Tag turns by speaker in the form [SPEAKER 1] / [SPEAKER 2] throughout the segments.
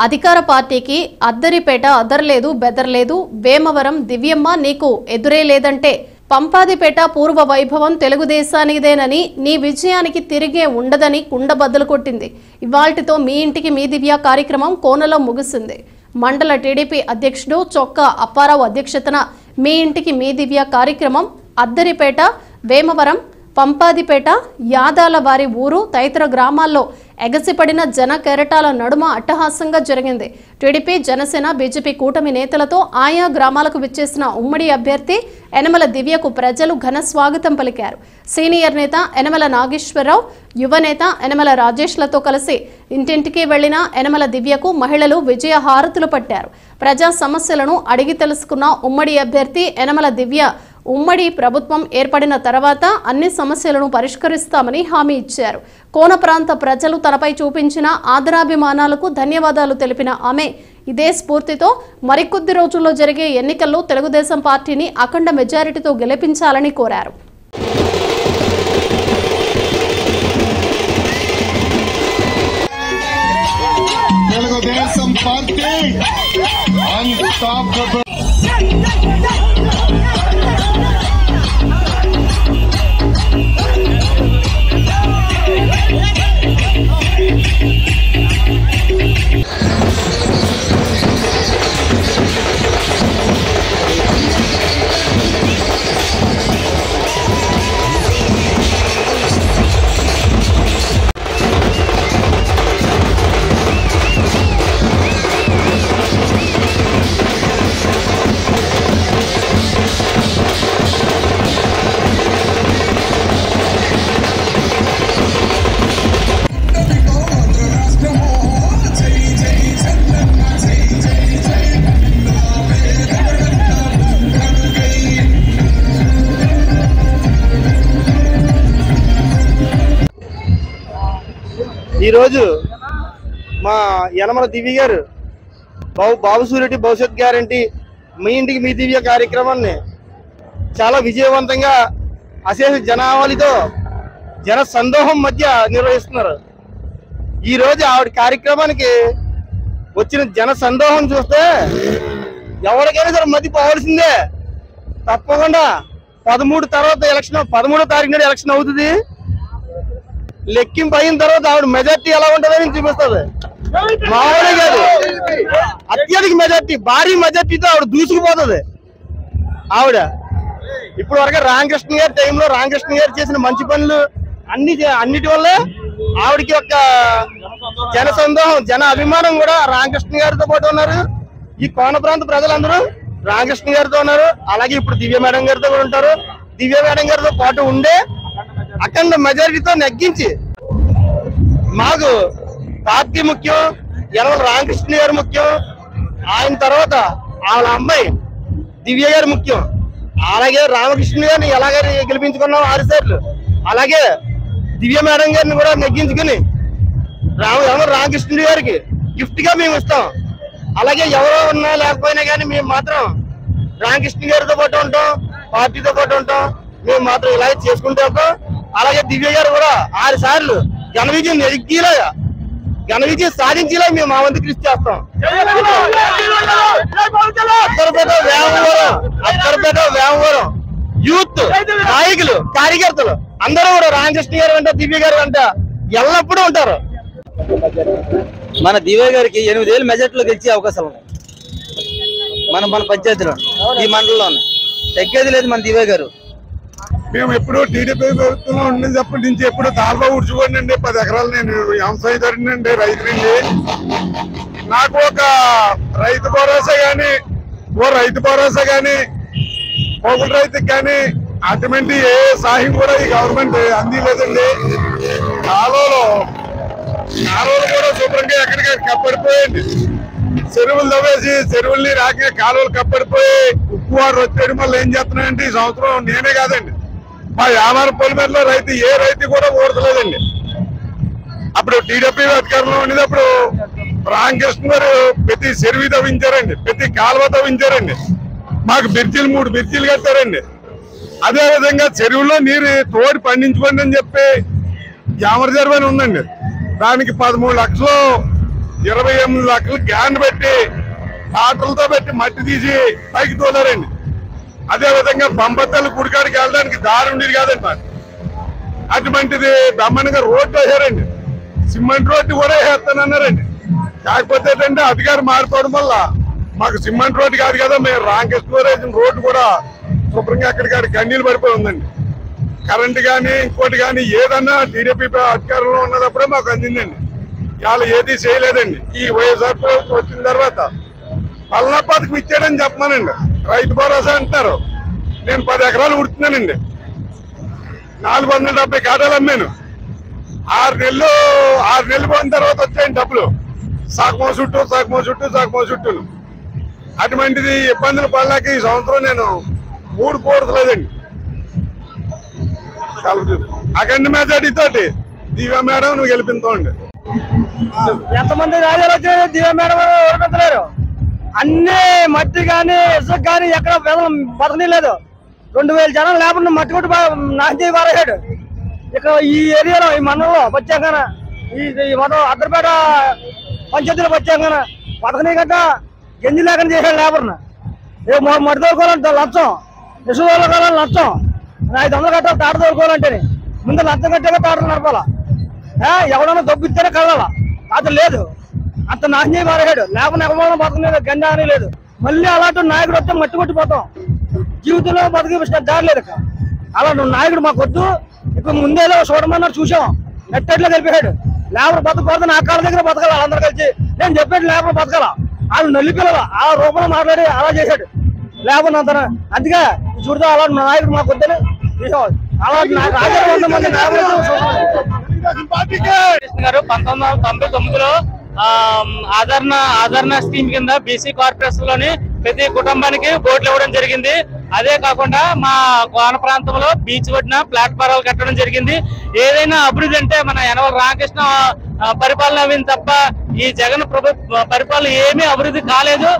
[SPEAKER 1] అధికార పార్టీకి అద్దరిపేట అదర్లేదు బెదర్లేదు, వేమవరం దివ్యమ్మ నీకు ఎదురే లేదంటే పంపాదిపేట పూర్వ వైభవం తెలుగుదేశానిదేనని, నీ విజయానికి తిరిగే ఉండదని కుండబద్దలు కొట్టింది. ఇవాల్టితో మీ ఇంటికి మీ దివ్య కార్యక్రమం కోనలో ముగిసింది. మండల టీడీపీ అధ్యక్షుడు చొక్కా అప్పారావు అధ్యక్షతన మీ ఇంటికి మీ దివ్య కార్యక్రమం అద్దరిపేట, వేమవరం, పంపాదిపేట, యాదాల వారి ఊరు తదితర గ్రామాల్లో ఎగసిపడిన జన కెరటాల నడుమ అట్టహాసంగా జరిగింది. టీడీపీ, జనసేన, బీజేపీ కూటమి నేతలతో ఆయా గ్రామాలకు విచ్చేసిన ఉమ్మడి అభ్యర్థి యనమల దివ్యకు ప్రజలు ఘన స్వాగతం పలికారు. సీనియర్ నేత యనమల నాగేశ్వరరావు, యువ నేత యనమల రాజేష్లతో కలిసి ఇంటింటికి వెళ్లిన యనమల దివ్యకు మహిళలు విజయ హారతులు పట్టారు. ప్రజా సమస్యలను అడిగి తెలుసుకున్న ఉమ్మడి అభ్యర్థి యనమల దివ్య ఉమ్మడి ప్రభుత్వం ఏర్పడిన తర్వాత అన్ని సమస్యలను పరిష్కరిస్తామని హామీ ఇచ్చారు. కోన ప్రాంత ప్రజలు తనపై చూపించిన ఆదరాభిమానాలకు ధన్యవాదాలు తెలిపిన ఆమె ఇదే స్ఫూర్తితో మరికొద్ది రోజుల్లో జరిగే ఎన్నికల్లో తెలుగుదేశం పార్టీని అఖండ మెజారిటీతో గెలిపించాలని కోరారు.
[SPEAKER 2] ఈరోజు మా యనమల దివ్య గారు బాబు సూర్యుడి భవిష్యత్ గ్యారంటీ మీ ఇంటికి మీ దివ్య కార్యక్రమాన్ని చాలా విజయవంతంగా అశేష జనావళితో జన సందోహం మధ్య నిర్వహిస్తున్నారు. ఈరోజు ఆవిడ కార్యక్రమానికి వచ్చిన జన సందోహం చూస్తే ఎవరికైనా సరే మధ్య పోవాల్సిందే. తప్పకుండా 13 తర్వాత ఎలక్షన్, 13వ తారీఖు నాడు ఎలక్షన్ అవుతుంది. లెక్కింపు అయిన తర్వాత ఆవిడ మెజార్టీ ఎలా ఉంటుందని చూపిస్తుంది. మామూలే కాదు, అత్యధిక మెజార్టీ, భారీ మెజార్టీతో ఆవిడ దూసుకుపోతుంది. ఆవిడ ఇప్పుడు వరకు రామకృష్ణ గారి టైంలో రామకృష్ణ గారు చేసిన మంచి పనులు అన్నిటి వల్ల ఆవిడకి ఒక జన సందోహం, జన అభిమానం కూడా రామకృష్ణ గారితో పాటు ఉన్నారు. ఈ కోన ప్రాంత ప్రజలందరూ రామకృష్ణ గారితో ఉన్నారు. అలాగే ఇప్పుడు దివ్య మేడం గారితో కూడా ఉంటారు. దివ్య మేడం గారితో పాటు ఉండే అఖండ మెజారిటీతో నెగ్గించి, మాకు పార్టీ ముఖ్యం, యనమల రామకృష్ణ గారు ముఖ్యం, ఆయన తర్వాత వాళ్ళ అమ్మాయి దివ్య గారు ముఖ్యం. అలాగే రామకృష్ణ గారిని ఎలాగైనా గెలిపించుకున్నాం 6 సార్లు, అలాగే దివ్య మేడం గారిని కూడా నెగ్గించుకుని యనమల రామకృష్ణ గారికి గిఫ్ట్ గా మేము ఇస్తాం. అలాగే ఎవరో ఉన్నా లేకపోయినా కానీ మేము మాత్రం రామకృష్ణ గారితో పాటు ఉంటాం, పార్టీతో పాటు ఉంటాం. మేము మాత్రం ఇలాగే చేసుకుంటూ ఉంటాం. అలాగే దివ్య గారు కూడా 6 సార్లు ఘన విజయం నెగ్గిలాగా, ఘన విజయం సాధించేలా మేము మా వంతు కృషి చేస్తాం. అక్కరపేట వేమవరం యూత్ నాయకులు, కార్యకర్తలు అందరూ కూడా రామకృష్ణ గారు వెంట, దివ్య గారు వెంట ఎల్లప్పుడూ ఉంటారు.
[SPEAKER 3] మన దివ్య గారికి 8,000 మెజార్టీలో గెలిచే అవకాశాలు ఉన్నాయి. మన పంచాయతీలో, ఈ మండలంలో తగ్గేది లేదు. మన దివ్య గారు
[SPEAKER 4] మేము ఎప్పుడు టీడీపీ ప్రభుత్వంలో ఉండేటప్పటి నుంచి ఎప్పుడు తాళ్ళలో ఊడ్చుకోండి. 10 ఎకరాలు నేను వ్యవసాయదారునండి, రైతునండి. నాకు ఒక రైతు భరోసా గాని పోగుల రైతుకి కానీ అటువంటి ఏ సహాయం కూడా ఈ గవర్నమెంట్ అందిలేదండి. కాలువలు కూడా శుభ్రంగా ఎక్కడికి కప్పడిపోయండి. చెరువులు తవ్వేసి చెరువుల్ని రాక కాలువలు కప్పడిపోయి ఉప్పు వారు వచ్చేయడం వల్ల ఏం చేస్తున్నాయంటే ఈ సంవత్సరం నేనే కాదండి, మా వ్యాపార పొలిమేరలో ఏ రైతు కూడా ఊడతలేదండి. అప్పుడు టీడీపీ అధికారంలో ఉండేటప్పుడు రామకృష్ణ గారు ప్రతి చెరువు తవ్వించారండి, ప్రతి కాలువ తవ్వించారండి. మాకు 3 బ్రిడ్జిలు కట్టారండి. అదే విధంగా చెరువులో నీరు తోడి పండించుకోండి అని చెప్పి యామర జర్వని ఉందండి. దానికి 13 లక్షలు 28 లక్షలు గ్యాండ్ పెట్టి టాటలతో పెట్టి మట్టి తీసి పైకి తోలారండి. అదే విధంగా పంపత్తలు గుడికాడికి వెళ్ళడానికి దారి ఉండేది కాదండి మాకు. అటువంటిది బ్రహ్మాండంగా రోడ్డు వేసారండి. సిమెంట్ రోడ్డు కూడా వేస్తానన్నారండి. కాకపోతే ఏంటంటే అధికారం మారిపోవడం వల్ల మాకు సిమెంట్ రోడ్డు కాదు కదా, మేము రాంకృష్ణ రోడ్డు కూడా శుభ్రంగా అక్కడికి గండీలు పడిపోయి ఉందండి. కరెంటు కానీ ఇంకోటి కానీ ఏదన్నా టీడీపీ అధికారంలో ఉన్నప్పుడే మాకు అందిందండి. ఇవాళ ఏది చేయలేదండి. ఈ వైఎస్ఆర్ ప్రభుత్వం వచ్చిన తర్వాత పల్లా పథకం ఇచ్చాడని చెప్పమానండి. రైతు భరోసా అంటున్నారు. నేను 10 ఎకరాలు ఉడుతున్నానండి. 470 కాటాలు అమ్మాను. 6 నెలలు పోయిన తర్వాత వచ్చాయండి డబ్బులు. సగమో చుట్టూ. అటువంటిది ఇబ్బందులు పడలేక ఈ సంవత్సరం నేను 3 కోరలేదండి. అఖండ మెజార్టీ తోటి దివ్య మేడం నువ్వు గెలిపిస్తామండి.
[SPEAKER 5] ఎంతమంది రాజాలు వచ్చారు, దివ్య మేడం ఓడిపెత్తలేరు. అన్ని మట్టి కానీ ఇసుక కానీ ఎక్కడ బతకనీ లేదు. 2000 జనం లేకుండా మట్టి కొట్టి నాశనం పారేశాడు. ఇక్కడ ఈ ఏరియాలో ఈ మండలంలో వచ్చాకన ఈ మండలం అద్దరిపేట పంచాయతీలో వచ్చాకన బతకనీ గట్ట గంజి లేకుండా చేశాడు లేబర్ను. మట్టి తోలుకోవాలంటే లంచం, ఇసుక తోలుకోవాలని లంచం, 500 కట్టాలి తాట తోలుకోవాలంటే. ముందు లంచం కట్టాక తాటలు నడపాలా. ఎవడన్నా దొబ్బిస్తేనే కదలా. అది లేదు. అంత నాశనం పారేశాడు. లేకుండా ఎవరైనా బతకలేదు, గంజా అని లేదు. మళ్ళీ అలాంటి నాయకుడు వస్తే మట్టి కొట్టిపోతాం. జీవితంలో బతికి దారి లేదు. అలాంటి నాయకుడు మాకు వద్దు. ఇప్పుడు ముందేదో చూడమన్నారు, చూసాం. నెట్టెట్లో కలిపాడు. లేబర్ బతకూడదు, నా కాళ్ళ దగ్గర బతకాల. అందరు కలిసి నేను చెప్పాడు లేబర్ బతకాల. వాళ్ళు నల్లిపిల్లల ఆ రూపంలో మాట్లాడి అలా చేశాడు లేబర్ అంతా. అందుకే చూడదా అలాంటి నాయకుడు మాకు వద్దని అలాంటి
[SPEAKER 6] 1999లో ఆదరణ స్కీమ్ కింద బీసీ కార్పొరేషన్ లోని ప్రతి కుటుంబానికి బోట్లు ఇవ్వడం జరిగింది. అదే కాకుండా మా కోన ప్రాంతంలో బీచ్ ఒడ్డున ప్లాట్ఫారాలు కట్టడం జరిగింది. ఏదైనా అభివృద్ధి అంటే మన యనమల రామకృష్ణ పరిపాలన అయింది తప్ప ఈ జగన్ పరిపాలన ఏమీ అభివృద్ధి కాలేదు.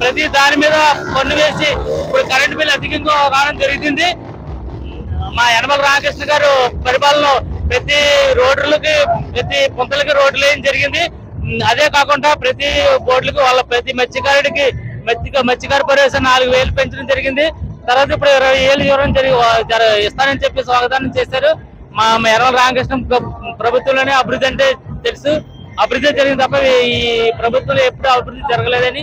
[SPEAKER 6] ప్రతి దాని మీద పన్ను వేసి ఇప్పుడు కరెంటు బిల్లు అధికంగా రావడం జరుగుతుంది. మా యనమల రామకృష్ణ గారు పరిపాలనలో ప్రతి రోడ్లకి ప్రతి పుంతలకి రోడ్లు వేయడం జరిగింది. అదే కాకుండా ప్రతి బోర్డులకు వాళ్ళ ప్రతి మత్స్యకారుడికి మత్స్యకార ప్రవేశం 4000 పెంచడం జరిగింది. తర్వాత ఇప్పుడు 20,000 ఇవ్వడం ఇస్తానని చెప్పి స్వాగతాన్ని చేశారు. మా యనమల రామకృష్ణ ప్రభుత్వంలోనే అభివృద్ధి అంటే తెలుసు. అభివృద్ధి జరిగింది తప్ప ఈ ప్రభుత్వంలో ఎప్పుడు అభివృద్ధి జరగలేదని